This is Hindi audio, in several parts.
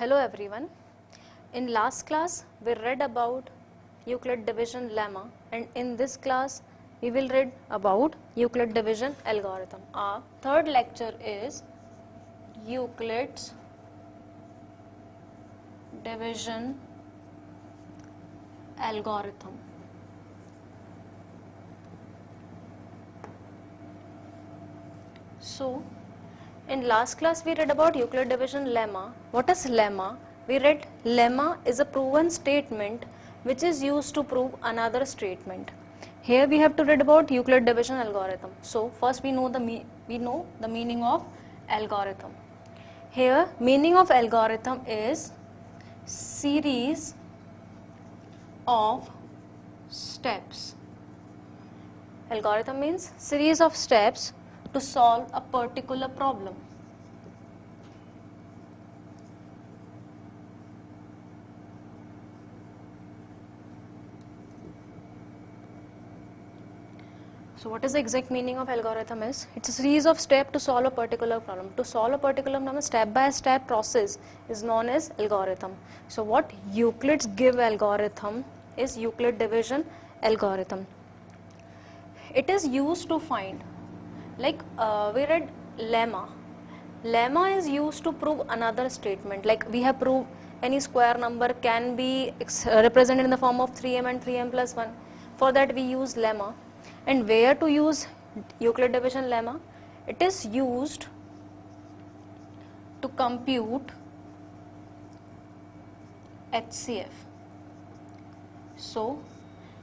Hello everyone. In last class we read about Euclid division lemma, and in this class we will read about Euclid division algorithm. Our third lecture is Euclid's division algorithm. So in last class we read about Euclid division lemma. What is lemma? We read lemma is a proven statement which is used to prove another statement. Here we have to read about Euclid division algorithm. So first we know the meaning of algorithm. Here meaning of algorithm is series of steps. Algorithm means series of steps to solve a particular problem. So what is the exact meaning of algorithm is? It's a series of steps to solve a particular problem. To solve a particular problem, step-by-step process is known as algorithm. So what Euclid's give algorithm is Euclid division algorithm. It is used to find, like we read lemma. Lemma is used to prove another statement. Like we have proved any square number can be represented in the form of 3m and 3m plus 1. For that we use lemma. And where to use Euclid division lemma? It is used to compute HCF. So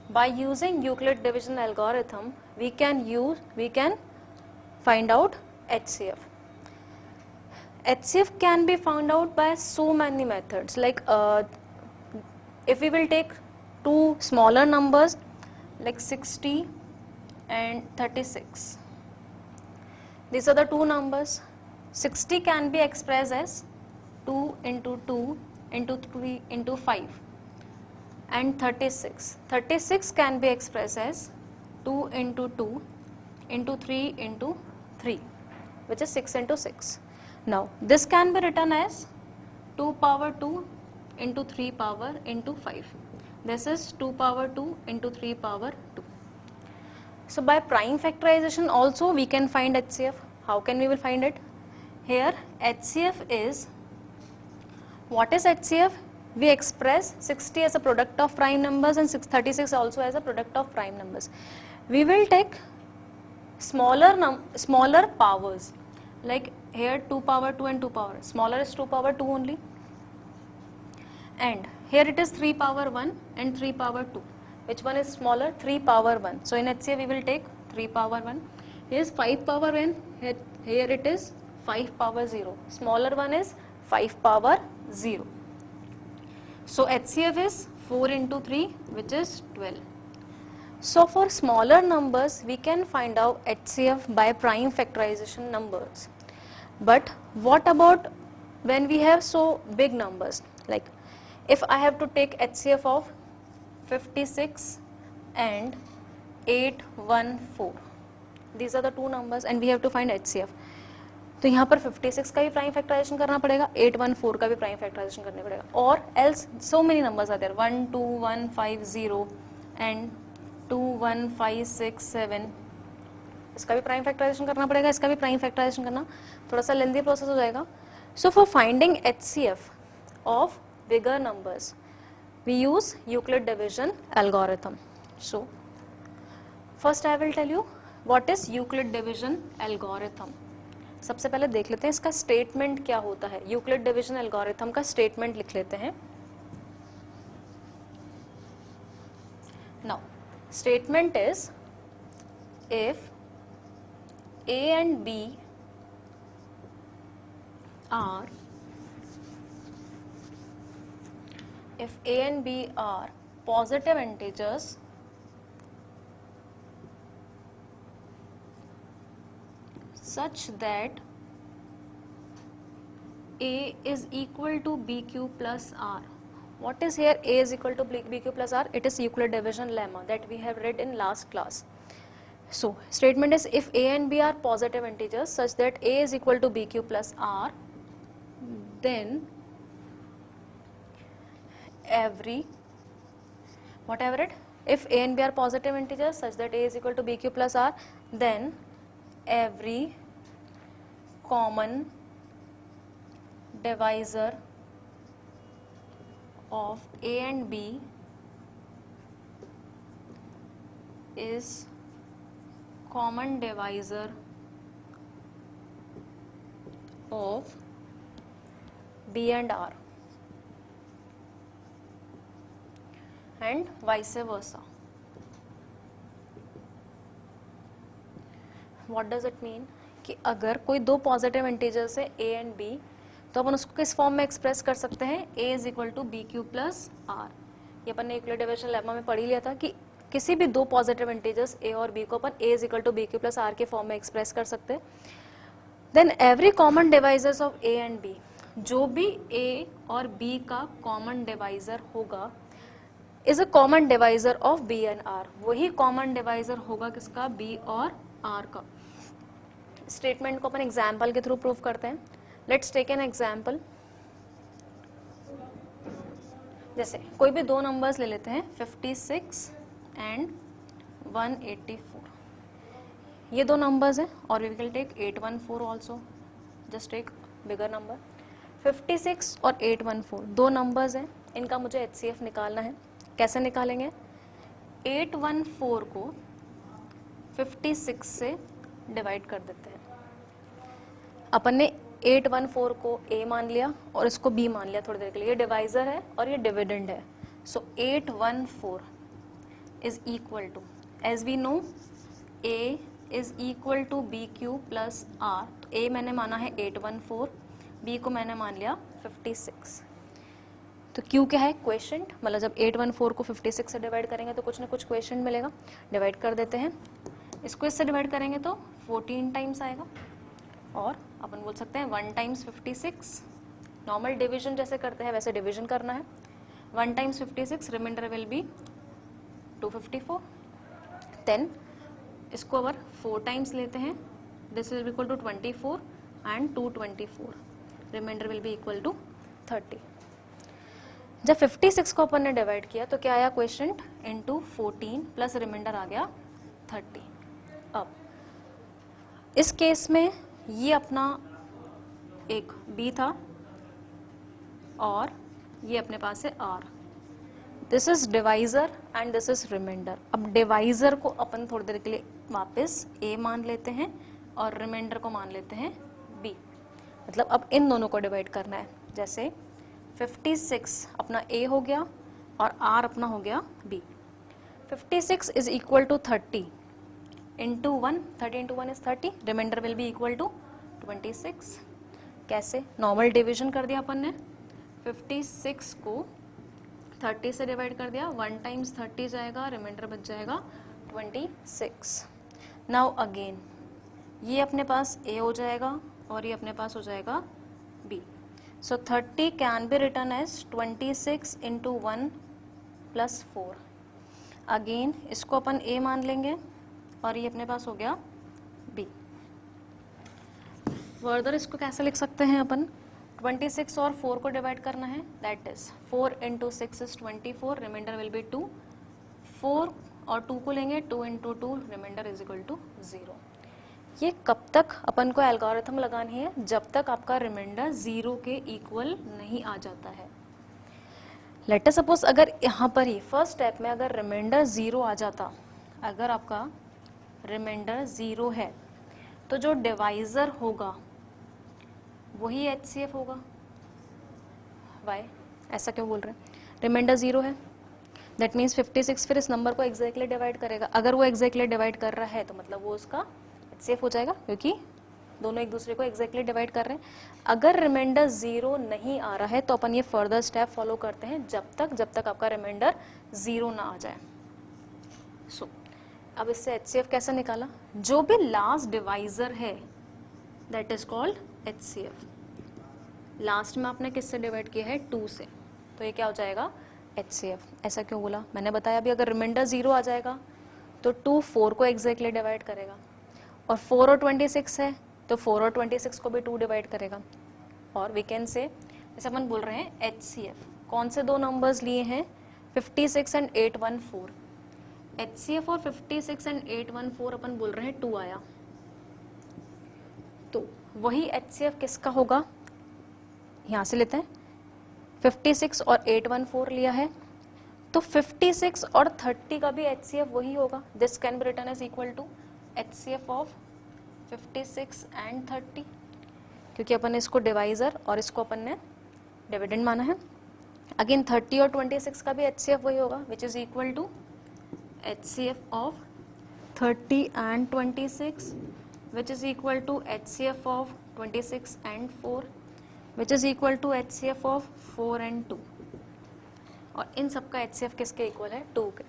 by using Euclid division algorithm, we can find out HCF. HCF can be found out by so many methods. Like if we will take two smaller numbers like 60 and 36. These are the two numbers. 60 can be expressed as 2 into 2 into 3 into 5. And 36 can be expressed as 2 into 2 into 3 into 3, which is 6 into 6. Now this can be written as 2 power 2 into 3 power into 5. This is 2 power 2 into 3 power 2. So by prime factorization also we can find HCF. How can we will find it? Here HCF is, what is HCF? We express 60 as a product of prime numbers and 36 also as a product of prime numbers. We will take smaller powers, like here 2 power 2 and 2 power. Smaller is 2 power 2 only. And here it is 3 power 1 and 3 power 2. Which one is smaller? 3 power 1. So in HCF we will take 3 power 1. Here is 5 power n. Here it is 5 power 0. Smaller one is 5 power 0. So HCF is 4 into 3, which is 12. So for smaller numbers, we can find out HCF by prime factorization numbers. But what about when we have so big numbers? Like if I have to take HCF of 56 and 814. These are the two numbers and we have to find HCF. तो यहाँ पर 56 का भी प्राइम फैक्टराइजेशन करना पड़ेगा, 814 का भी प्राइम फैक्टराइजेशन करना पड़ेगा, और else so many numbers are there, 12150 and 21567. इसका भी प्राइम फैक्टराइजेशन करना पड़ेगा, इसका भी प्राइम फैक्टराइजेशन करना थोड़ा सा लेंथी प्रोसेस हो जाएगा. So for finding HCF of bigger numbers we use Euclid division algorithm. So first I will tell you what is Euclid division algorithm. सबसे पहले देख लेते हैं इसका स्टेटमेंट क्या होता है. Euclid division algorithm का स्टेटमेंट लिख लेते हैं. Now statement is, if A and B are positive integers, such that A is equal to BQ plus R. What is here A is equal to BQ plus R? It is Euclid division lemma that we have read in last class. So statement is, if A and B are positive integers such that A is equal to BQ plus R, then every, whatever it, if a and b are positive integers such that a is equal to bq plus r, then every common divisor of a and b is common divisor of b and r, and vice versa. What does it mean? कि अगर कोई दो पॉजिटिव इंटीजर्स है a एंड b, तो अपन उसको किस फॉर्म में एक्सप्रेस कर सकते हैं? a is equal to b q plus r. ये अपन ने यूक्लिड डिविजन लेमा में पढ़ ही लिया था कि किसी भी दो पॉजिटिव इंटीजर्स a और b को अपन a is equal to b q plus r के फॉर्म में एक्सप्रेस कर सकते हैं. Then every common divisors of a and b, जो भी a और b का कॉमन डिवाइजर होगा is a common divisor of b and r. वही कॉमन डिवाइजर होगा किसका? b और r का. स्टेटमेंट को अपन एग्जाम्पल के थ्रू प्रूव करते हैं. Let's take an example. जैसे कोई भी दो नंबर्स ले लेते हैं 56 एंड 184. ये दो नंबर्स हैं और we will take 814 also. Just take bigger number. 56 और 814 दो नंबर्स हैं, इनका मुझे HCF निकालना है. कैसे निकालेंगे? 814 को 56 से डिवाइड कर देते हैं. अपन ने 814 को a मान लिया और इसको b मान लिया थोड़ी देर के लिए. ये डिवाइजर है और ये डिविडेंड है. So 814 is equal to, as we know a is equal to b q plus r. तो a मैंने माना है 814, b को मैंने मान लिया 56. तो q क्या है? क्वेशेंट. मतलब जब 814 को 56 से डिवाइड करेंगे तो कुछ ना कुछ क्वेशेंट मिलेगा. डिवाइड कर देते हैं. इसको इससे डिवाइड करेंगे तो 14 टाइम्स आएगा. और अपन बोल सकते हैं 1 टाइम्स 56. नॉर्मल डिवीजन जैसे करते हैं वैसे डिवीजन करना है. 1 times 56, remainder will be 254. Then इसको अगर 4 टाइम्स लेते हैं, this is equal to 24 and 224. Remainder will be equal to 30. जब 56 को अपन ने डिवाइड किया तो क्या आया? क्वेश्चन इनटू 14 प्लस रिमाइंडर आ गया 30. अब इस केस में ये अपना एक b था और ये अपने पास है r. This is divisor and this is remainder. अब डिवाइजर को अपन थोड़ी देर के लिए वापस a मान लेते हैं और रिमाइंडर को मान लेते हैं b. मतलब अब इन दोनों को डिवाइड करना है. जैसे 56 अपना a हो गया और r अपना हो गया b. 56 is equal to 30 into 1. 30 into 1 is 30. Remainder will be equal to 26. कैसे? नॉर्मल डिवीजन कर दिया अपन ने. 56 को 30 से डिवाइड कर दिया. 1 टाइम्स 30 जाएगा, रिमाइंडर बच जाएगा 26. नाउ अगेन ये अपने पास a हो जाएगा और ये अपने पास हो जाएगा b. So 30 can be written as 26 into 1 plus 4. Again इसको अपन a मान लेंगे और ये अपने पास हो गया b. फर्दर इसको कैसे लिख सकते हैं अपन? 26 और 4 को डिवाइड करना है. That is 4 into 6 is 24. Remainder will be 2. 4 और 2 को लेंगे. 2 into 2, remainder is equal to 0. ये कब तक अपन को एल्गोरिथम लगानी है? जब तक आपका रिमाइंडर 0 के इक्वल नहीं आ जाता है. लेट अस सपोज अगर यहाँ पर ही फर्स्ट स्टेप में अगर रिमाइंडर 0 आ जाता, अगर आपका रिमाइंडर 0 है तो जो डिवाइजर होगा वही HCF होगा. वाई? ऐसा क्यों बोल रहे हैं? रिमाइंडर 0 है, दैट मीन्स 56 फिर इस नंबर को एग्जैक्टली डिवाइड करेगा. अगर वो एग्जैक्टली डिवाइड कर रहा है तो मतलब वो उसका HCF हो जाएगा, क्योंकि दोनों एक दूसरे को एग्जैक्टली डिवाइड कर रहे हैं. अगर रिमाइंडर 0 नहीं आ रहा है तो अपन ये फर्दर स्टेप फॉलो करते हैं जब तक आपका रिमाइंडर 0 ना आ जाए. सो अब इससे HCF कैसे निकाला? जो भी लास्ट डिवाइजर है that is called HCF. Last में आपने किससे डिवाइड किया है? 2 से. तो ये क्या हो जाएगा? HCF. ऐसा क्यों बोला? मैंने बताया अभी अगर रिमाइंडर 0 आ जाएगा तो 2 4 को एग्जैक्टली डिवाइड करेगा और 4 और 26 है तो 4 और 26 को भी 2 डिवाइड करेगा. और वी कैन से जैसे अपन बोल रहे हैं HCF कौन से दो नंबर्स लिए हैं, 56 एंड 814। HCF और 56 एंड 814 अपन बोल रहे हैं 2 आया, तो वही HCF किसका होगा, यहाँ से लेते हैं 56 और 814 लिया है, तो 56 और 30 का भी HCF वही होगा। This can be written as equal to HCF of 56 and 30, क्योंकि अपन ने इसको डिवाइजर और इसको अपन ने डिविडेंड माना है। अगेन 30 और 26 का भी HCF वही होगा, which is equal to HCF of 30 and 26, which is equal to HCF of 26 and 4, which is equal to HCF of 4 and 2, और इन सब का HCF किसके इक्वल है, 2 के।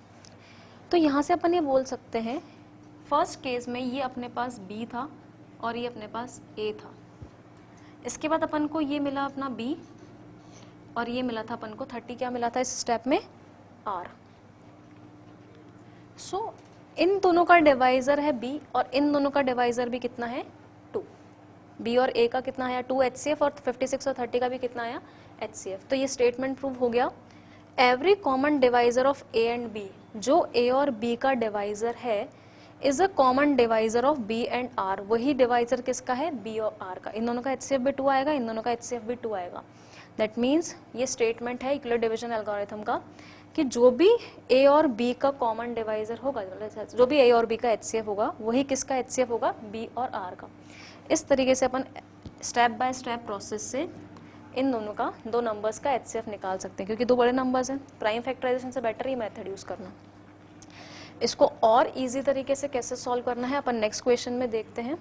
तो यहाँ से अपन ये बोल सकते हैं, फर्स्ट केस में ये अपने पास B था और ये अपने पास A था, इसके बाद अपन को ये मिला अपना B और ये मिला था अपन को 30, क्या मिला था इस स्टेप में, R। सो इन दोनों का डिवाइजर है B और इन दोनों का डिवाइजर भी कितना है, 2। B और A का कितना आया, 2 HCF, और 56 और 30 का भी कितना आया, HCF। तो ये स्टेटमेंट प्रूव हो गया, every common divisor of A and B, जो A और B का डिवाइजर है, is a common divisor of B and R। वही डिवाइजर किसका है, B और R का। इन दोनों का HCF भी 2 आएगा, इन दोनों का HCF भी 2 आएगा। दैट मीन्स ये स्टेटमेंट है यूक्लिड डिवीजन एल्गोरिथम का कि जो भी A और B का कॉमन डिवाइजर होगा, जो भी A और B का HCF होगा, वही किसका HCF होगा, B और R का। इस तरीके से अपन स्टेप बाय स्टेप प्रोसेस से इन दोनों का, दो नंबर्स का HCF निकाल सकते हैं, क्योंकि दो बड़े नंबर्स हैं। प्राइम फैक्टराइजेशन से बेटर ही मेथड यूज करना। इसको और इजी तरीके से कैसे सॉल्व करना है अपन नेक्स्ट क्वेश्चन में देखते हैं।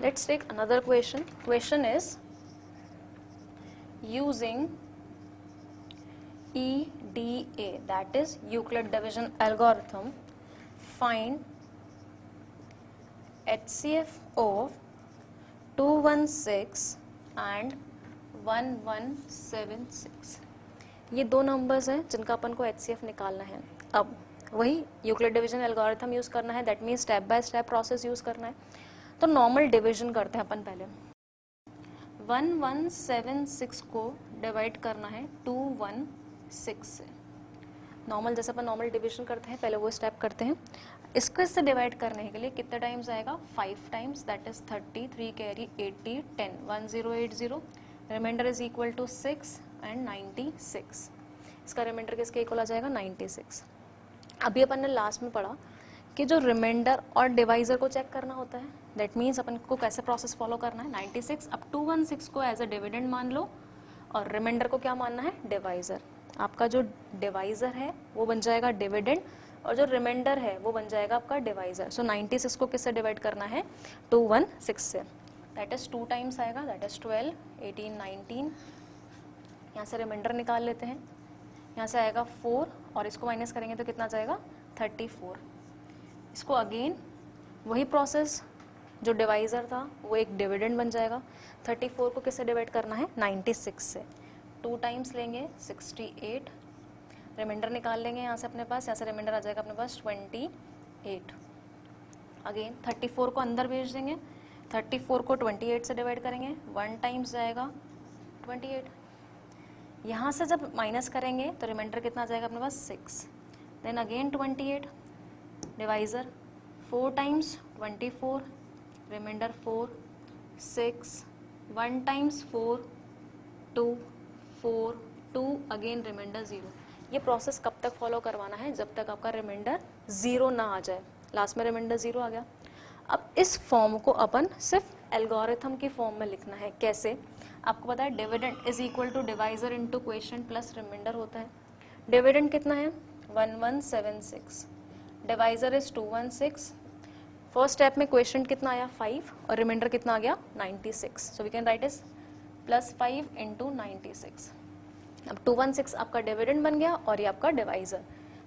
Let's take another question. Question is, using EDA, that is Euclid division algorithm, find HCF of 216 and 1176। ये दो नंबर्स हैं जिनका अपन को HCF निकालना है। अब वही यूक्लिड डिवीजन एल्गोरिथम यूज करना है, that means step by step process use करना है। तो नॉर्मल डिवीजन करते हैं अपन पहले। 1176 को डिवाइड करना है 216 से। नॉर्मल जैसे अपन नॉर्मल डिवीजन करते हैं पहले वो स्टेप करते हैं। इसको इससे डिवाइड करने के लिए कितने टाइम्स आएगा, 5 times, that is 30, 3 carry 80, 10, 1080। Remainder is equal to 6 and 96। इसका रिमाइंडर किसके इक्वल आ जाएगा, 96। अभी अपन ने लास्ट में पढ़ा कि जो रिमाइंडर और डिवाइजर को चेक करना होता है, दैट मीन्स अपन को कैसे प्रोसेस फॉलो करना है। 96 अब 216 को एज अ डिविडेंड मान लो और रिमाइंडर को क्या मानना है, डिवाइजर। आपका जो डिवाइजर है वो बन जाएगा डिविडेंड और जो रिमाइंडर है वो बन जाएगा आपका डिवाइजर। सो 96 को किससे डिवाइड करना है, 216 से। दैट इज 2 टाइम्स आएगा, दैट इज 12, 18, 19। यहाँ से रिमाइंडर निकाल लेते हैं, यहाँ से आएगा 4 और इसको माइनस करेंगे तो कितना जाएगा, 34। इसको अगेन वही प्रोसेस, जो डिवाइजर था वो एक डिविडेंड बन जाएगा। 34 को किससे डिवाइड करना है, 96 से। 2 टाइम्स लेंगे 68, रिमाइंडर निकाल लेंगे यहाँ से अपने पास, यहाँ से रिमाइंडर आ जाएगा अपने पास 28। अगेन 34 को अंदर भेज देंगे, 34 को 28 से डिवाइड करेंगे, 1 टाइम्स जाएगा 28। यहाँ से जब माइनस करेंगे तो रिमाइंडर कितना आ जाएगा अपने पास, 6। Then again 28 divisor, 4 times 24, remainder 4, 6, 1 times 4, 2, 4, 2, again remainder 0। ये प्रोसेस कब तक फॉलो करवाना है, जब तक आपका रिमाइंडर 0 ना आ जाए। लास्ट में रिमाइंडर 0 आ गया। अब इस फॉर्म को अपन सिर्फ एल्गोरिथम की फॉर्म में लिखना है। कैसे, आपको पता है dividend is equal to divisor into quotient plus remainder होता है। डिविडेंड कितना है, 1176, डिवाइजर इज 216। फर्स्ट स्टेप में क्वोशिएंट कितना आया, 5, और रिमाइंडर कितना आ गया, 96। So we can write is +5 × 96। अब 216 आपका डिविडेंड बन गया और ये आपका divisor.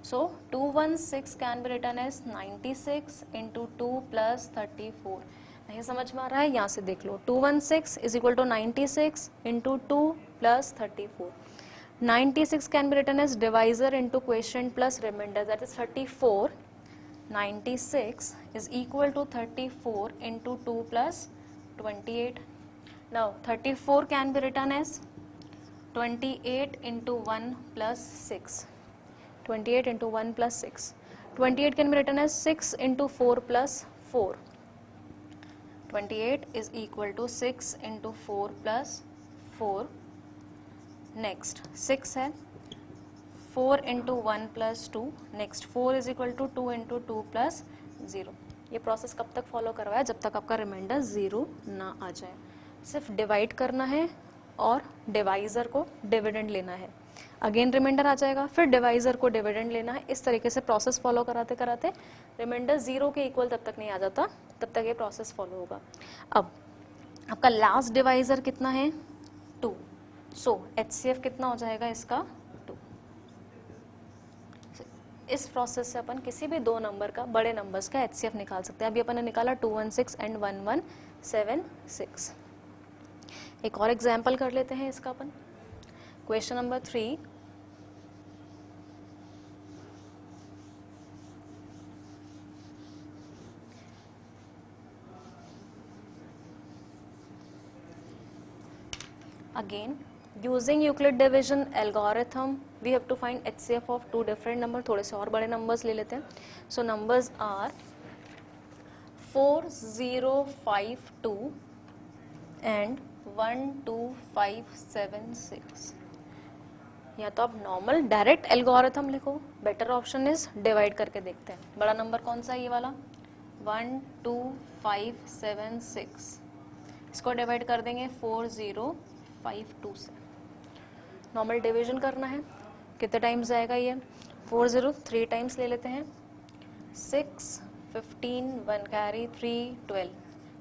So 216 can be written as 96 × 2 + 34, नहीं समझ में आ रहा है, यहाँ से देख लो 216 is equal to 96 into 2 plus 34. 96 can be written as divisor into quotient plus remainder, that is 34. 96 is equal to 34 into 2 plus 28. Now 34 can be written as 28 into 1 plus 6. 28 into 1 plus 6. 28 can be written as 6 into 4 plus 4. 28 is equal to 6 into 4 plus 4. Next 6 है, 4 into 1 plus 2. Next 4 is equal to 2 into 2 plus 0. ये प्रोसेस कब तक फॉलो करवाया, जब तक आपका रिमाइंडर 0 ना आ जाए. सिर्फ डिवाइड करना है और डिवाइजर को डिविडेंड लेना है. अगेन रिमाइंडर आ जाएगा, फिर डिवाइजर को डिविडेंड लेना है. इस तरीके से प्रोसेस फॉलो कराते कराते रिमाइंडर 0 के इक्वल तब तक नहीं आ जाता, तब तक ये प्रोसेस फॉलो होगा. अब आपका लास्ट डिवाइजर कितना है, 2. सो HCF कितना हो जाएगा इसका, 2. इस प्रोसेस से अपन किसी भी दो नंबर का, बड़े नंबर्स का HCF निकाल सकते हैं. अभी अपन ने निकाला 216 एंड 1176. एक और एग्जाम्पल कर लेते हैं इसका अपन. Question number 3. Again using Euclid division algorithm we have to find HCF of two different number. थोड़े से और बड़े numbers ले लेते हैं. So numbers are 4052 and 12576. या तो आप नॉर्मल डायरेक्ट एल्गोरिथम लिखो, बेटर ऑप्शन इज डिवाइड करके देखते हैं. बड़ा नंबर कौन सा है, ये वाला 12576. इसको डिवाइड कर देंगे 4052 से. नॉर्मल डिवीजन करना है, कितने टाइम्स जाएगा ये, 40 3 टाइम्स ले लेते हैं. 6 15 1 carry 3 12.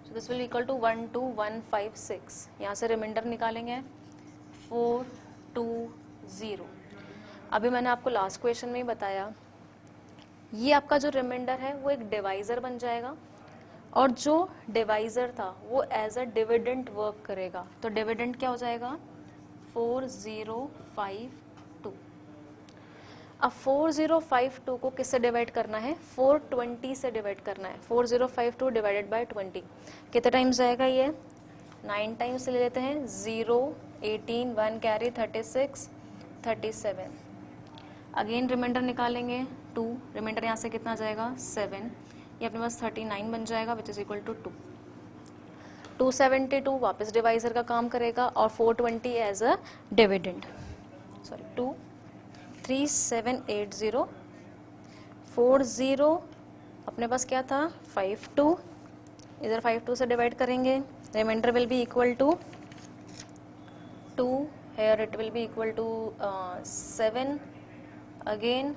So this will equal to 12156. यहाँ से रिमाइंडर निकालेंगे 420. अभी मैंने आपको लास्ट क्वेश्चन में ही बताया, ये आपका जो रिमाइंडर है वो एक डिवाइजर बन जाएगा और जो डिवाइजर था वो एज अ डिविडेंड वर्क करेगा. तो डिविडेंड क्या हो जाएगा, 4052. अब 4052 को किससे डिवाइड करना है, 420 से डिवाइड करना है. 4052 डिवाइडेड बाय 20 कितने टाइम्स जाएगा ये, 9 टाइम्स ले लेते हैं. 0 18 1 कैरी 36 37. अगेन रिमाइंडर निकालेंगे 2. रिमाइंडर यहाँ से कितना जाएगा, 7. ये अपने पास 39 बन जाएगा विच इज इक्वल टू 2. 272 वापस डिवाइजर का काम करेगा और 420 एज अ डिविडेंड. सॉरी 2 3780 40 अपने पास क्या था 52. इधर 52 से डिवाइड करेंगे, remainder will be equal to 2. here it will be equal to 7. again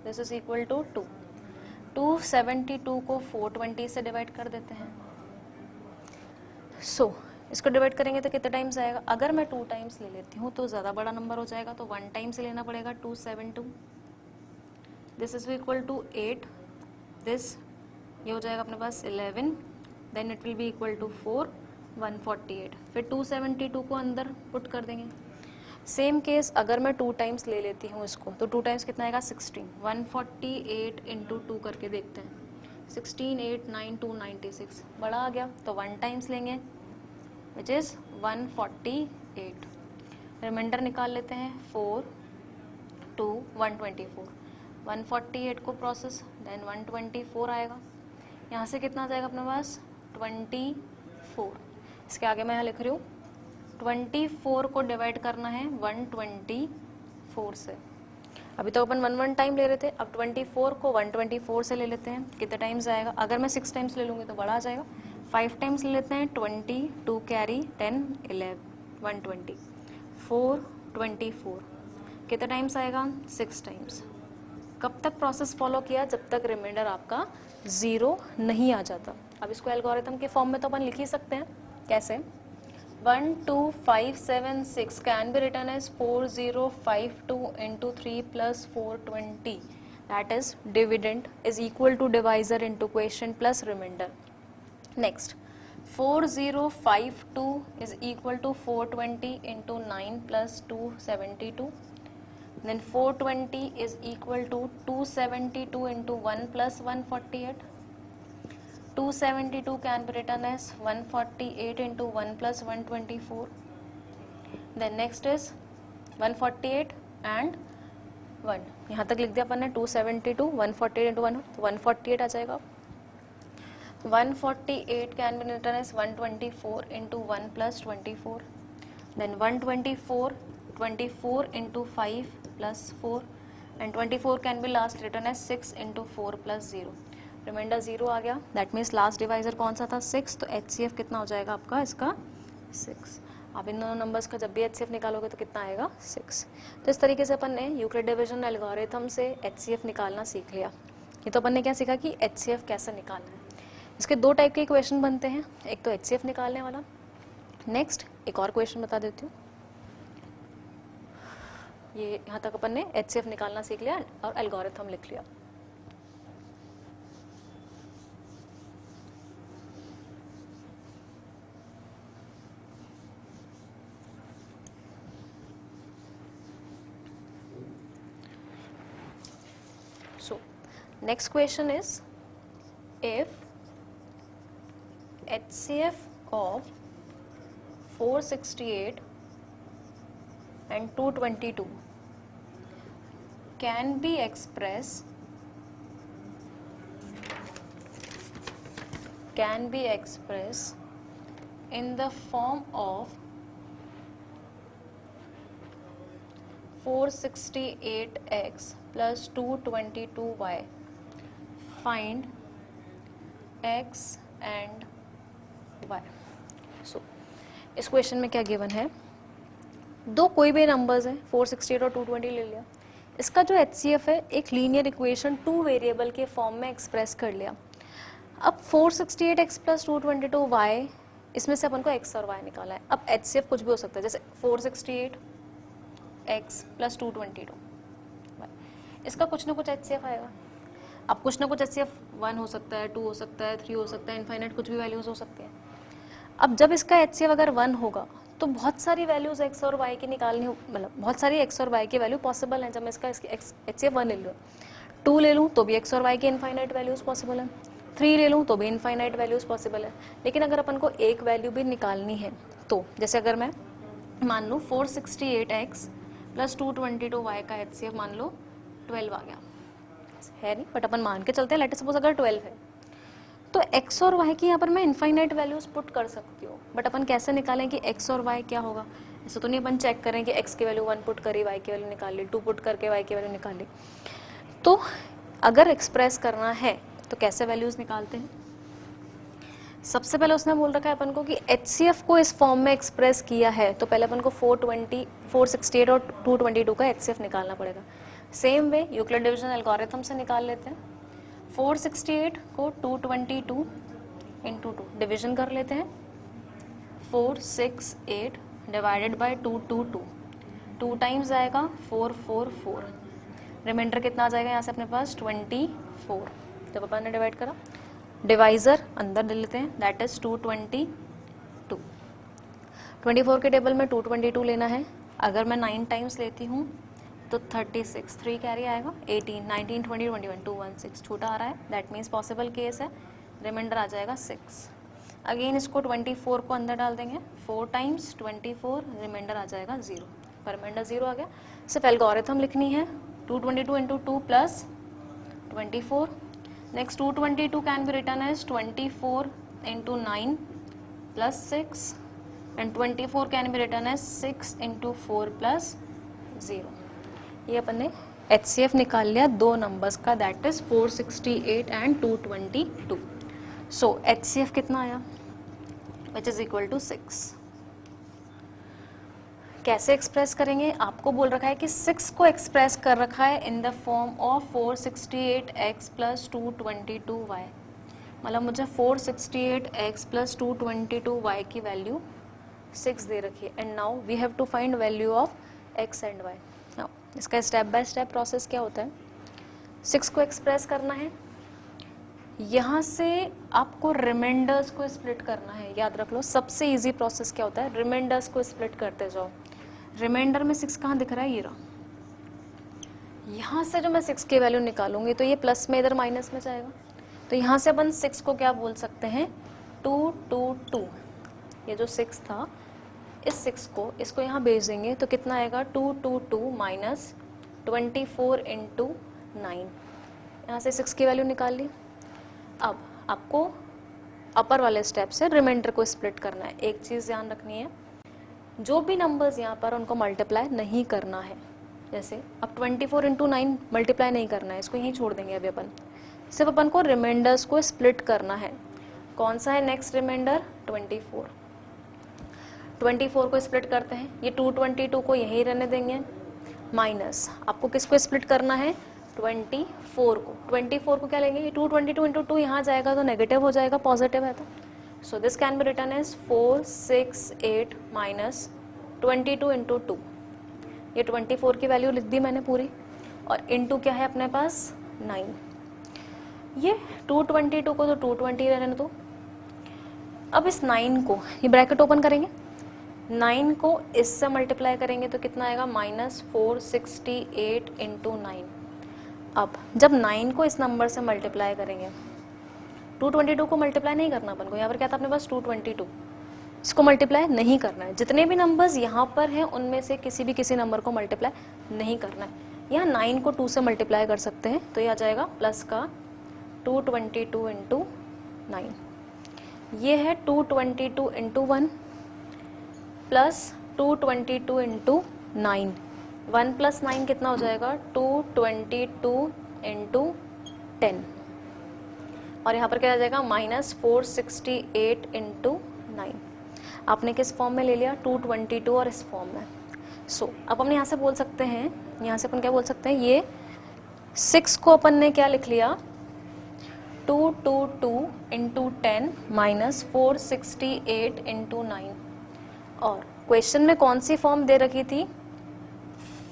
this is equal to 2. 272 को 420 से डिवाइड कर देते हैं. सो इसको डिवाइड करेंगे तो कितने टाइम्स आएगा, अगर मैं 2 टाइम्स ले लेती हूँ तो ज़्यादा बड़ा नंबर हो जाएगा, तो 1 टाइम से लेना पड़ेगा. 272 this is equal to 8. This ये हो जाएगा अपने पास 11. Then it will be equal to 4 148. फिर 272 को अंदर पुट कर देंगे. सेम केस अगर मैं 2 टाइम्स ले लेती हूँ इसको, तो 2 टाइम्स कितना आएगा 16. 148 इंटू 2 करके देखते हैं. 16 8 9 2 96 बड़ा आ गया, तो 1 टाइम्स लेंगे विच इज़ 148. रिमाइंडर निकाल लेते हैं 4 2 124. 148 को प्रोसेस देन 124 आएगा. यहाँ से कितना आ जाएगा अपने पास 24. इसके आगे मैं यहाँ लिख रही हूँ 24 को डिवाइड करना है 124 से. अभी तो अपन 1 टाइम ले रहे थे, अब 24 को 124 से ले लेते हैं. कितने टाइम्स आएगा, अगर मैं 6 टाइम्स ले लूँगी तो बड़ा आ जाएगा. 5 टाइम्स ले लेते हैं 20 2 कैरी 10 11 120 424. कितने टाइम्स आएगा 6 टाइम्स. कब तक प्रोसेस फॉलो किया, जब तक रिमाइंडर आपका 0 नहीं आ जाता. अब इसको एल्गोरिथम के फॉर्म में तो अपन लिख ही सकते हैं. कैसे, 12576 can be written as 4052 into 3 plus 420. That is dividend is equal to divisor into question plus remainder. Next 4052 is equal to 420 into 9 plus 272. Then 420 is equal to 272 into 1 plus 148. 272 can be written as 148 into 1 plus 124. Then next is 148 and 1. यहाँ तक लिख दिया अपन ने 272, 148 into 1 तो 148 आ जाएगा. 148 can be written as 124 into 1 plus 24. Then 124, 24 into 5 plus 4 and 24 can be last written as 6 into 4 plus 0. Reminder 0 आ गया. दैट मीन्स लास्ट डिवाइजर कौन सा था 6. तो HCF कितना हो जाएगा आपका इसका 6. आप इन दोनों नंबर्स का जब भी HCF निकालोगे तो कितना आएगा 6. तो इस तरीके से अपन ने यूक्लिड डिवीजन एल्गोरिथम से HCF निकालना सीख लिया. ये तो अपन ने क्या सीखा कि HCF कैसे निकालना है. इसके दो टाइप के क्वेश्चन बनते हैं. एक तो HCF निकालने वाला. नेक्स्ट एक और क्वेश्चन बता देती हूँ. ये यहाँ तक अपन ने HCF निकालना सीख लिया और एल्गोरिथम लिख लिया. So next question is, if HCF of 468 and 222 can be expressed in the form of 468x plus 222y, find x and y. So इस क्वेश्चन में क्या गिवन है, दो कोई भी नंबर्स हैं 468 और 220 ले लिया. इसका जो HCF है एक लीनियर इक्वेशन टू वेरिएबल के फॉर्म में एक्सप्रेस कर लिया. अब 468x प्लस 222y, इसमें से अपन को x और y निकाला है. अब HCF कुछ भी हो सकता है, जैसे 468x प्लस 222, इसका कुछ ना कुछ HCF आएगा. अब कुछ ना कुछ HCF 1 हो सकता है, 2 हो सकता है, 3 हो सकता है, इनफाइनाइट कुछ भी वैल्यूज हो सकती हैं. अब जब इसका HCF अगर 1 होगा तो बहुत सारी वैल्यूज x और y की निकालनी, मतलब बहुत सारी x और y की वैल्यू पॉसिबल है. जब मैं इसका HCF 1 ले लूँ, 2 ले लूँ तो भी x और y की इनफाइनाइट वैल्यूज पॉसिबल है, 3 ले लूँ तो भी इनफाइनाइट वैल्यूज पॉसिबल है. लेकिन अगर अपन को एक वैल्यू भी निकालनी है तो जैसे अगर मैं मान लूँ 468x प्लस 222y का HCF मान लो 12 आ गया है, नहीं बट अपन मान के चलते हैं, लेट सपोज अगर 12 है तो x और y की यहाँ पर मैं इनफाइनाइट वैल्यूज पुट कर सकती हूँ. बट अपन कैसे निकालें कि x और y क्या होगा. ऐसा तो नहीं अपन चेक करें कि x की वैल्यू 1 पुट करी, y की वैल्यू निकाली, 2 पुट करके y की वैल्यू निकाली. तो अगर एक्सप्रेस करना है तो कैसे वैल्यूज निकालते हैं. सबसे पहले उसने बोल रखा है अपन को कि HCF को इस फॉर्म में एक्सप्रेस किया है तो पहले अपन को 468 और 222 का HCF निकालना पड़ेगा. Same way Euclid division algorithm से निकाल लेते हैं. 468 को 222 इंटू 2 डिवीजन कर लेते हैं. 468 डिवाइडेड बाई 222, 2 टाइम्स आएगा 444. रिमाइंडर कितना आ जाएगा यहाँ से अपने पास 24. जब अपन ने डिवाइड करा, डिवाइजर अंदर ले लेते हैं, दैट इज 222. 24 के टेबल में 222 लेना है. अगर मैं 9 टाइम्स लेती हूँ तो 36, 3 कैरी आएगा, 18, 19, 20, 21, 216 छोटा आ रहा है. दैट मीन्स पॉसिबल केस है. रिमाइंडर आ जाएगा 6. अगेन इसको 24 को अंदर डाल देंगे, 4 टाइम्स 24, रिमाइंडर आ जाएगा 0. पर रिमाइंडर 0 आ गया. सिर्फ एल्गोरिथम लिखनी है. 222 into 2 plus 24. Next 222 can be written as 24 into 9 plus 6 and 24 can be written as 6 into 4 plus 0. ये अपन ने HCF निकाल लिया दो नंबर्स का, that is 468 and 222. So HCF कितना आया, विच इज इक्वल टू 6. कैसे एक्सप्रेस करेंगे, आपको बोल रखा है कि 6 को एक्सप्रेस कर रखा है in the form of 468x plus 222y. मतलब मुझे 468x प्लस 222y की वैल्यू 6 दे रखी है. And now we have to find value of x and y. इसका स्टेप बाय स्टेप प्रोसेस क्या होता है. 6 को एक्सप्रेस करना है, यहाँ से आपको रिमाइंडर्स को स्प्लिट करना है, याद रख लो सबसे इजी प्रोसेस क्या होता है, रिमाइंडर्स को स्प्लिट करते जाओ। रिमाइंडर में 6 कहाँ दिख रहा है, ये रहा। यहाँ से जो मैं 6 की वैल्यू निकालूंगी तो ये प्लस में इधर माइनस में जाएगा, तो यहाँ से अपन 6 को क्या बोल सकते हैं, 2 2 2। ये जो 6 था, इस 6 को इसको यहाँ भेज देंगे तो कितना आएगा, 2 2 2 माइनस 24 इंटू 9। यहाँ से 6 की वैल्यू निकाल ली। अब आपको अपर वाले स्टेप से रिमाइंडर को स्प्लिट करना है। एक चीज़ ध्यान रखनी है, जो भी नंबर्स यहाँ पर उनको मल्टीप्लाई नहीं करना है। जैसे अब 24 इंटू 9 मल्टीप्लाई नहीं करना है, इसको यहीं छोड़ देंगे अभी अपन। सिर्फ अपन को रिमाइंडर्स को स्प्लिट करना है। कौन सा है नेक्स्ट रिमाइंडर, 24। 24 को स्प्लिट करते हैं, ये 222 को यहीं रहने देंगे, माइनस आपको किसको स्प्लिट करना है, 24 को। 24 को क्या लेंगे, ये 222 इंटू 2 यहाँ जाएगा तो नेगेटिव हो जाएगा, पॉजिटिव है तो। So this can be written as 468 minus 22 into 2। ये 24 की वैल्यू लिख दी मैंने पूरी, और इंटू क्या है अपने पास, 9। ये 222 को तो 220 रहने दो। अब इस 9 को, ये ब्रैकेट ओपन करेंगे, 9 को इससे मल्टीप्लाई करेंगे तो कितना आएगा, माइनस 468 इंटू 9। अब जब 9 को इस नंबर से मल्टीप्लाई करेंगे, 222 को मल्टीप्लाई नहीं करना अपन को, यहाँ पर क्या था अपने पास 222, इसको मल्टीप्लाई नहीं करना है। जितने भी नंबर्स यहाँ पर हैं उनमें से किसी नंबर को मल्टीप्लाई नहीं करना है। यहाँ 9 को 2 से मल्टीप्लाई कर सकते हैं तो ये आ जाएगा प्लस का 222 इंटू 9। ये है 222 इंटू 1 प्लस 222 इंटू 9। 1 प्लस 9 कितना हो जाएगा, 222 इंटू 10, और यहाँ पर क्या आ जाएगा, माइनस 468 इंटू 9। आपने किस फॉर्म में ले लिया, 222 और इस फॉर्म में। सो अब हम यहाँ से बोल सकते हैं, यहाँ से अपन क्या बोल सकते हैं, ये 6 को अपन ने क्या लिख लिया, 222 इंटू 10 माइनस 468 इंटू 9। और क्वेश्चन में कौन सी फॉर्म दे रखी थी,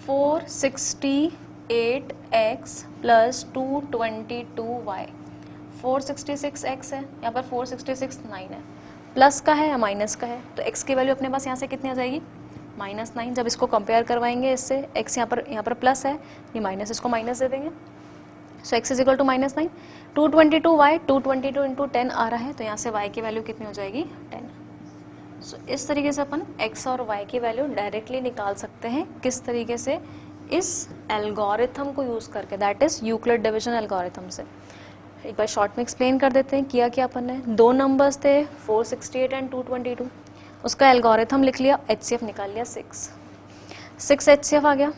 468x प्लस 222y। 466x है, यहाँ पर 466 9 है, प्लस का है या माइनस का है, तो x की वैल्यू अपने पास यहाँ से कितनी आ जाएगी, -9। जब इसको कंपेयर करवाएंगे इससे, x यहाँ पर प्लस है, ये माइनस, इसको माइनस दे देंगे। So x is equal to -9। 222y 222 into 10 आ रहा है, तो यहाँ से y की वैल्यू कितनी हो जाएगी, 10। सो इस तरीके से अपन x और y की वैल्यू डायरेक्टली निकाल सकते हैं। किस तरीके से, इस एल्गोरिथम को यूज़ करके, that is Euclid division algorithm से। एक बार शॉर्ट में एक्सप्लेन कर देते हैं किया क्या अपन ने। दो नंबर्स थे 468 एंड 222, उसका एल्गोरिथम लिख लिया, HCF निकाल लिया 6 HCF आ गया।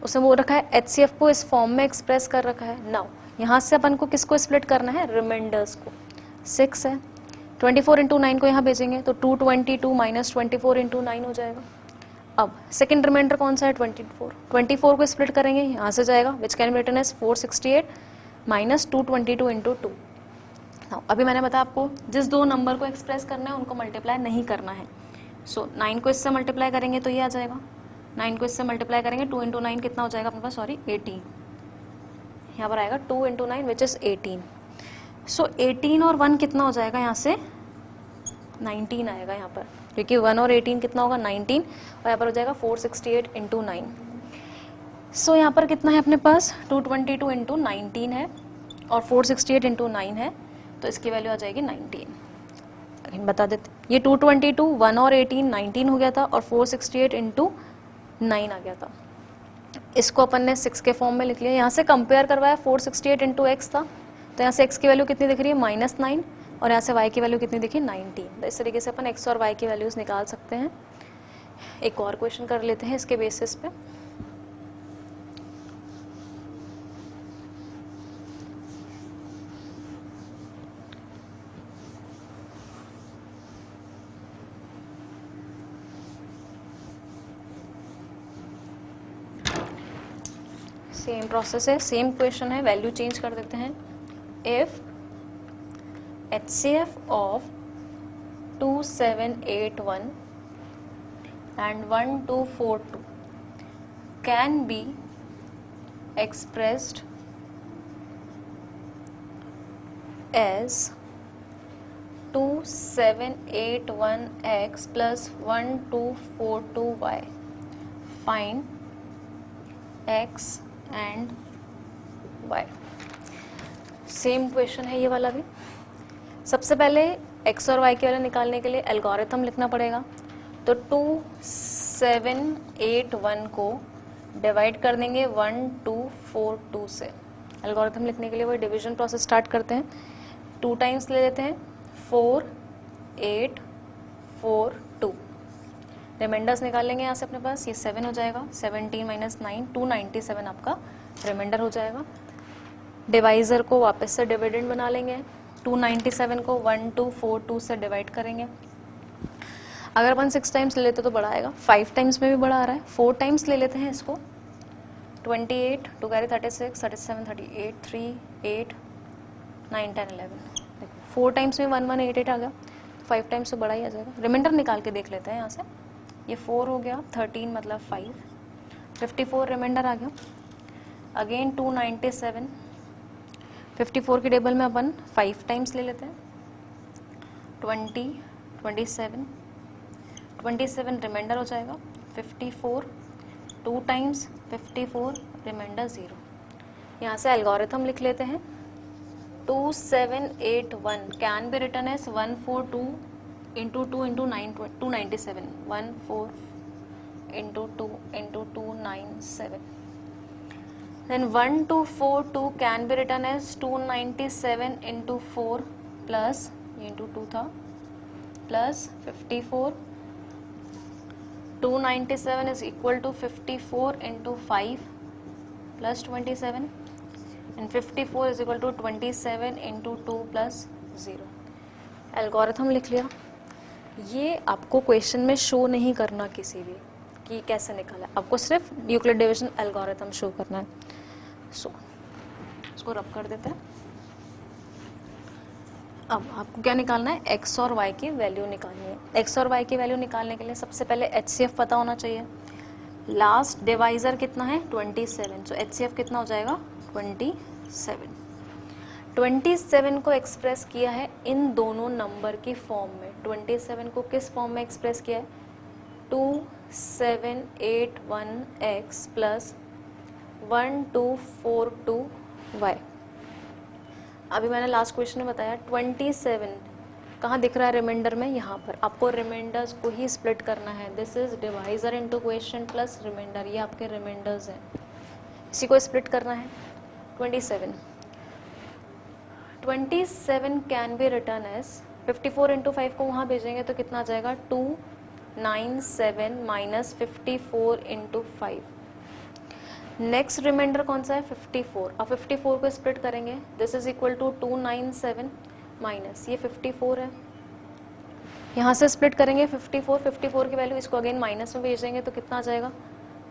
उसमें वो रखा है HCF को इस फॉर्म में एक्सप्रेस कर रखा है। नाउ यहाँ से अपन को किसको स्प्लिट करना है, रिमाइंडर्स को। 6 है, 24 इंटू 9 को यहाँ भेजेंगे तो 222 माइनस 24 इंटू 9 हो जाएगा। अब सेकंड रिमाइंडर कौन सा है, 24 को स्प्लिट करेंगे, यहाँ से जाएगा, which can be written as 468 minus 222 into 2। अभी मैंने बताया आपको जिस दो नंबर को एक्सप्रेस करना है उनको मल्टीप्लाई नहीं करना है। सो 9 को इससे मल्टीप्लाई करेंगे तो ये आ जाएगा, 9 को इससे मल्टीप्लाई करेंगे, 2 इंटू 9 कितना हो जाएगा अपने पास, सॉरी 18। यहाँ पर आएगा 2 इंटू 9 विच इज़ 18। सो 18 और 1 कितना हो जाएगा, यहाँ से 19 आएगा यहाँ पर, क्योंकि 1 और 18 कितना होगा, 19, और यहाँ पर हो जाएगा 468 इंटू 9। सो यहाँ पर कितना है अपने पास, 222 इंटू 19 है और 468 इंटू 9 है, तो इसकी वैल्यू आ जाएगी 19। अगेन बता देते, ये 222, 1 और 18 19 हो गया था, और 468 इंटू 9 आ गया था। इसको अपन ने 6 के फॉर्म में लिख लिया। यहाँ से कंपेयर करवाया, 468 इंटू एक्स था, तो यहाँ से x की वैल्यू कितनी दिख रही है, -9, और यहाँ से y की वैल्यू कितनी दिखी, 19। तो इस तरीके से अपन x और y की वैल्यूज़ निकाल सकते हैं। एक और क्वेश्चन कर लेते हैं इसके बेसिस पे। सेम प्रोसेस है, सेम क्वेश्चन है, वैल्यू चेंज कर देते हैं। If HCF of 2781 and 1242 can be expressed as 2781x plus 1242y. Find x and y. Same question है ये वाला भी. सबसे पहले x और y के वैल्यू निकालने के लिए एल्गोरिथम लिखना पड़ेगा. तो 2781 को डिवाइड कर देंगे 1242 से. एल्गोरिथम लिखने के लिए वही डिवीजन प्रोसेस स्टार्ट करते हैं. 2 टाइम्स ले लेते हैं. 4 8 4 2. रिमाइंडर्स निकाल लेंगे यहाँ से अपने पास. ये 7 हो जाएगा. 17 माइनस 9 297 आपका रिमाइंडर हो जाएगा. डिवाइज़र को वापस से डिविडेंड बना लेंगे. 297 को 1242 से डिवाइड करेंगे. अगर अपन 6 टाइम्स ले लेते तो बड़ा आएगा. 5 टाइम्स में भी बड़ा आ रहा है. 4 टाइम्स ले लेते हैं इसको. 28 2 कैरी 36 37 38 3 8 9 10 11. देखो 4 टाइम्स में 1188 आ गया. 5 टाइम्स तो बड़ा ही आ जाएगा. रिमाइंडर निकाल के देख लेते हैं यहाँ से. ये 4 हो गया. 13 मतलब 5. 54 रिमाइंडर आ गया. अगेन 297. 54 के टेबल में अपन 5 टाइम्स ले लेते हैं. 20 27 27 रिमाइंडर हो जाएगा. 54 2 टाइम्स 54 रिमाइंडर 0. यहाँ से एल्गोरिथम लिख लेते हैं. 2781 can be written as 142 into 2 into 297. 14 into 2 into 297. Then 1242 can be written as 297 into 4 plus into 2 था plus 54. 297 is equal to 54 into 5 plus 27 and 54 is equal to 27 into 2 plus 0. Algorithm लिख लिया. ये आपको क्वेश्चन में शो नहीं करना किसी भी कि कैसे निकाला. आपको सिर्फ यूक्लिड डिवीजन एल्गोरिथम शो करना है. सो इसको रब कर देते हैं. अब आपको क्या निकालना है? x और y की वैल्यू निकालनी है. x और y की वैल्यू निकालने के लिए सबसे पहले HCF पता होना चाहिए. लास्ट डिवाइजर कितना है? 27. सो HCF कितना हो जाएगा? 27. 27 को एक्सप्रेस किया है इन दोनों नंबर की फॉर्म में. 27 को किस फॉर्म में एक्सप्रेस किया है? 2781x plus 1242y. अभी मैंने लास्ट क्वेश्चन में बताया 27 कहाँ दिख रहा है रिमाइंडर में? यहाँ पर. आपको रिमाइंडर्स को ही स्प्लिट करना है. This is divisor into question plus remainder. ये आपके रिमाइंडर्स हैं. इसी को स्प्लिट करना है. 27 can be return as 54 into 5 को वहाँ भेजेंगे तो कितना आ जाएगा? 297 माइनस 54 इंटू 5. नेक्स्ट रिमाइंडर कौन सा है? 54. अब 54 को स्प्लिट करेंगे. This is equal to 297 minus ये 54 है. यहाँ से स्प्लिट करेंगे 54 की वैल्यू. इसको अगेन माइनस में भेजेंगे तो कितना आ जाएगा?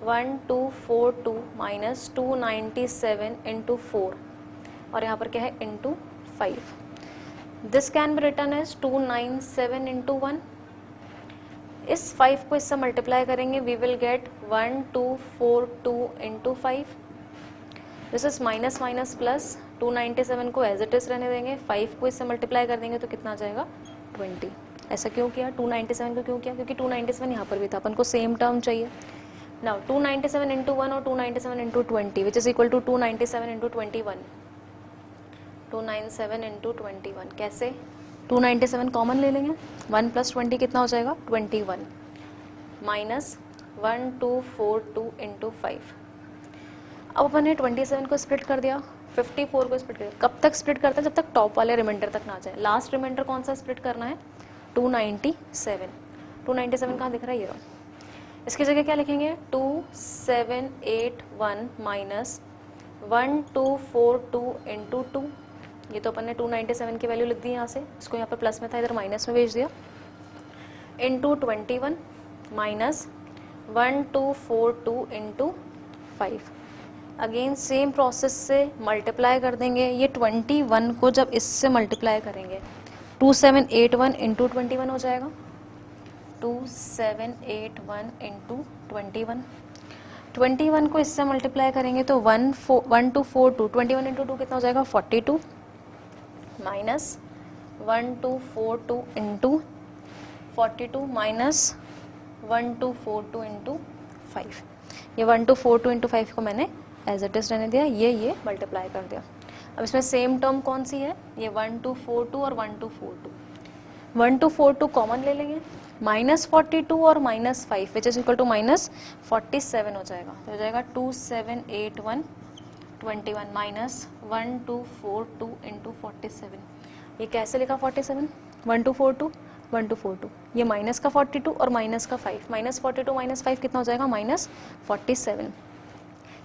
1242 माइनस 297 इंटू 4 और यहाँ पर क्या है? Into 5. This can be written as 297 into 1. इस 5 को इससे मल्टीप्लाई करेंगे. We will get 1242 into 5. This is minus minus plus. 297 को एज इट इज रहने देंगे. 5 को इससे मल्टीप्लाई कर देंगे तो कितना आ जाएगा? 20. ऐसा क्यों किया? 297 को क्यों किया? क्योंकि 297 यहाँ पर भी था. अपन को सेम टर्म चाहिए. नाउ 297 इंटू 1 और 297 into 20 which is equal to 297 into 21. 297 into 21 कैसे? 297 कॉमन ले लेंगे. 1 प्लस 20 कितना हो जाएगा? 21 माइनस 1242 इंटू 5. अब अपन ने 27 को स्प्लिट कर दिया. 54 को स्प्लिट कर दिया. कब तक स्प्लिट करते हैं? जब तक टॉप वाले रिमाइंडर तक ना आ जाए. लास्ट रिमाइंडर कौन सा स्प्लिट करना है? 297. 297 कहाँ दिख रहा है? ये रहा. इसकी जगह क्या लिखेंगे? 2781 माइनस 1242 इंटू 2. ये तो अपन ने 297 की वैल्यू लिख दी यहाँ से. इसको यहाँ पर प्लस में था, इधर माइनस में भेज दिया. Into 21 minus 1242 into 5. Again same process से मल्टीप्लाई कर देंगे. ये 21 को जब इससे मल्टीप्लाई करेंगे 2781 इंटू 21 हो जाएगा. 2781 इंटू 21 को इससे मल्टीप्लाई करेंगे तो 1242 21 इंटू 2 कितना हो जाएगा? 42 माइनस 1242 इंटू 42 माइनस 1242 इंटू 5। ये 1242 इंटू 5 को मैंने एज इट इज रहने दिया, ये मल्टीप्लाई कर दिया। अब इसमें सेम टर्म कौन सी है, ये 1242 और 1242, 1242 कॉमन ले लेंगे, माइनस 42 और minus 5 which is equal to minus 47 हो जाएगा, तो हो जाएगा 2781 21 माइनस 1242 इंटू 47। ये कैसे लिखा 47, 1242 1242, ये माइनस का 42 और माइनस का 5, माइनस 42 माइनस 5 कितना हो जाएगा, माइनस 47।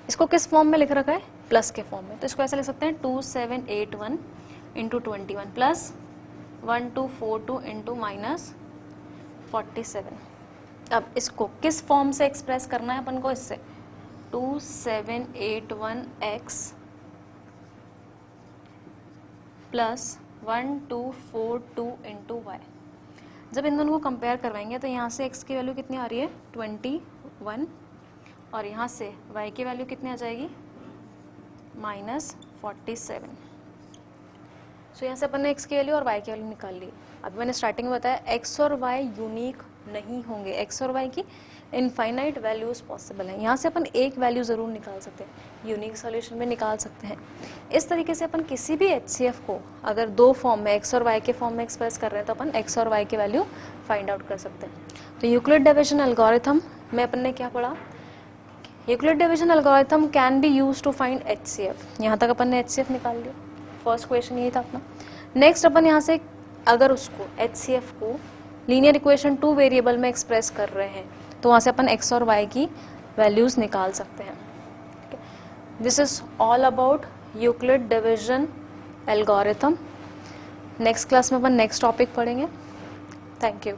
इसको किस फॉर्म में लिख रखा है, प्लस के फॉर्म में, तो इसको ऐसा लिख सकते हैं 2781 इंटू 21 प्लस 1242 इंटू माइनस 47। अब इसको किस फॉर्म से एक्सप्रेस करना है अपन को, इससे 2781x प्लस 1242 इंटू वाई। जब इन दोनों को कंपेयर करवाएंगे तो यहाँ से x की वैल्यू कितनी आ रही है 21 और यहाँ से y की वैल्यू कितनी आ जाएगी माइनस 47। सो यहाँ से अपन ने x की वैल्यू और y की वैल्यू निकाल ली। अभी मैंने स्टार्टिंग में बताया x और y यूनिक नहीं होंगे, x और y की इनफाइनाइट वैल्यूज पॉसिबल हैं। यहाँ से अपन एक वैल्यू ज़रूर निकाल सकते हैं, यूनिक सॉल्यूशन में निकाल सकते हैं। इस तरीके से अपन किसी भी HCF को अगर दो फॉर्म में x और y के फॉर्म में एक्सप्रेस कर रहे हैं तो अपन x और y की वैल्यू फाइंड आउट कर सकते हैं। तो यूक्लिड डिवीजन एल्गोरिथम में अपन ने क्या पढ़ा, Euclid division algorithm can be use to find HCF। यहाँ तक अपन ने HCF निकाल लिया, फर्स्ट क्वेश्चन यही था अपना। नेक्स्ट अपन यहाँ से अगर उसको HCF को लीनियर इक्वेशन 2 वेरिएबल में एक्सप्रेस कर रहे हैं तो वहाँ से अपन x और y की वैल्यूज निकाल सकते हैं। This is all about Euclid division algorithm. Next class में अपन नेक्स्ट टॉपिक पढ़ेंगे। Thank you.